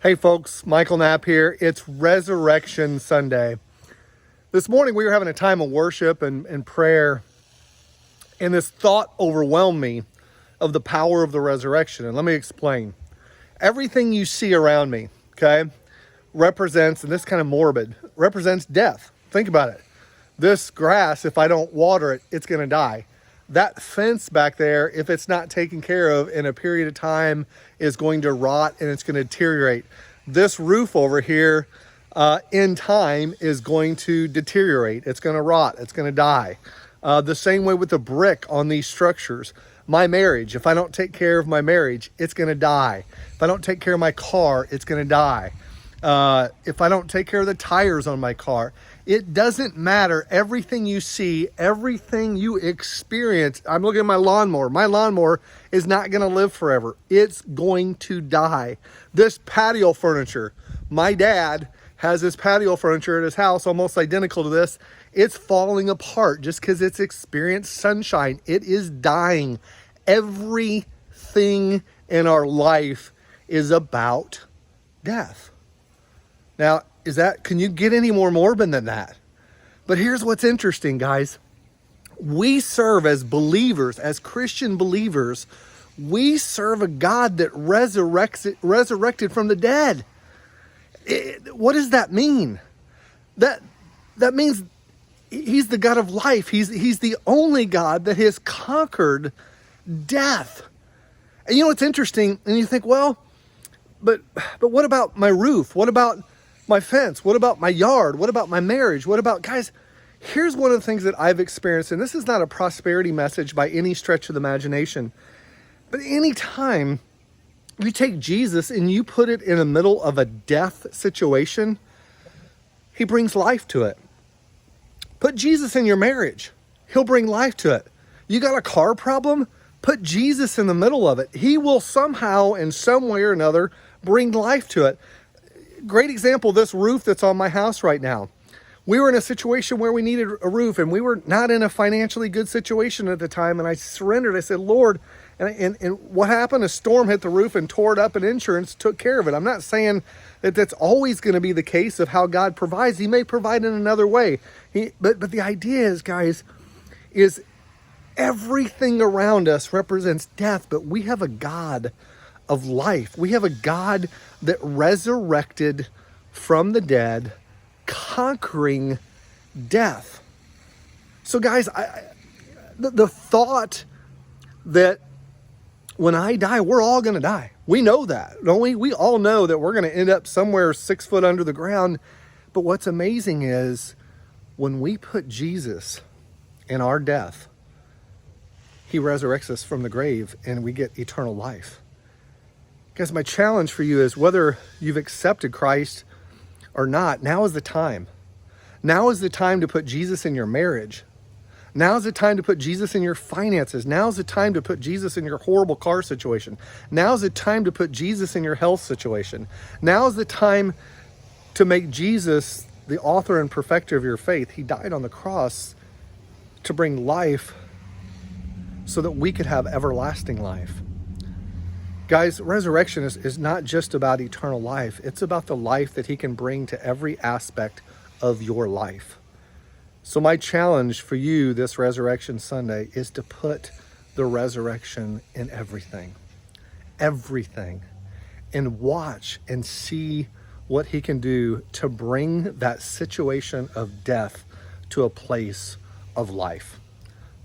Hey folks, Michael Knapp here. It's Resurrection Sunday. This morning we were having a time of worship and prayer, and this thought overwhelmed me of the power of the resurrection. And let me explain. Everything you see around me, okay, represents, and this is kind of morbid, represents death. Think about it. This grass, if I don't water it, it's going to die. That fence back there, if it's not taken care of in a period of time, is going to rot and it's going to deteriorate. This roof over here, in time, is going to deteriorate. It's going to rot. It's going to die. The same way with the brick on these structures. My marriage, if I don't take care of my marriage, it's going to die. If I don't take care of my car, it's going to die. If I don't take care of the tires on my car, it doesn't matter. Everything you see, everything you experience. I'm looking at my lawnmower. My lawnmower is not going to live forever. It's going to die. This patio furniture, my dad has this patio furniture at his house almost identical to this. It's falling apart just because it's experienced sunshine. It is dying. Everything in our life is about death. Now, can you get any more morbid than that? But here's what's interesting, guys. We serve as believers, as Christian believers, we serve a God that resurrected from the dead. What does that mean? That means he's the God of life. He's the only God that has conquered death. And you know what's interesting? And you think, well, but what about my roof? What about my fence? What about my yard? What about my marriage? What about, guys, here's one of the things that I've experienced, and this is not a prosperity message by any stretch of the imagination, but anytime you take Jesus and you put it in the middle of a death situation, he brings life to it. Put Jesus in your marriage. He'll bring life to it. You got a car problem? Put Jesus in the middle of it. He will somehow, in some way or another, bring life to it. Great example, this roof that's on my house right now. We were in a situation where we needed a roof, and we were not in a financially good situation at the time, and I surrendered. I said, Lord, and what happened? A storm hit the roof and tore it up, and insurance took care of it. I'm not saying that that's always going to be the case of how God provides. He may provide in another way. But the idea is, guys, is everything around us represents death, but we have a God of life. We have a God that resurrected from the dead, conquering death. So guys, the thought that when I die, we're all going to die. We know that, don't we? We all know that we're going to end up somewhere 6 foot under the ground. But what's amazing is when we put Jesus in our death, he resurrects us from the grave and we get eternal life. Guys, my challenge for you is whether you've accepted Christ or not, now is the time. Now is the time to put Jesus in your marriage. Now is the time to put Jesus in your finances. Now is the time to put Jesus in your horrible car situation. Now is the time to put Jesus in your health situation. Now is the time to make Jesus the author and perfecter of your faith. He died on the cross to bring life so that we could have everlasting life. Guys, resurrection is not just about eternal life. It's about the life that he can bring to every aspect of your life. So my challenge for you this Resurrection Sunday is to put the resurrection in everything. Everything. And watch and see what he can do to bring that situation of death to a place of life.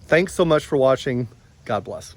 Thanks so much for watching. God bless.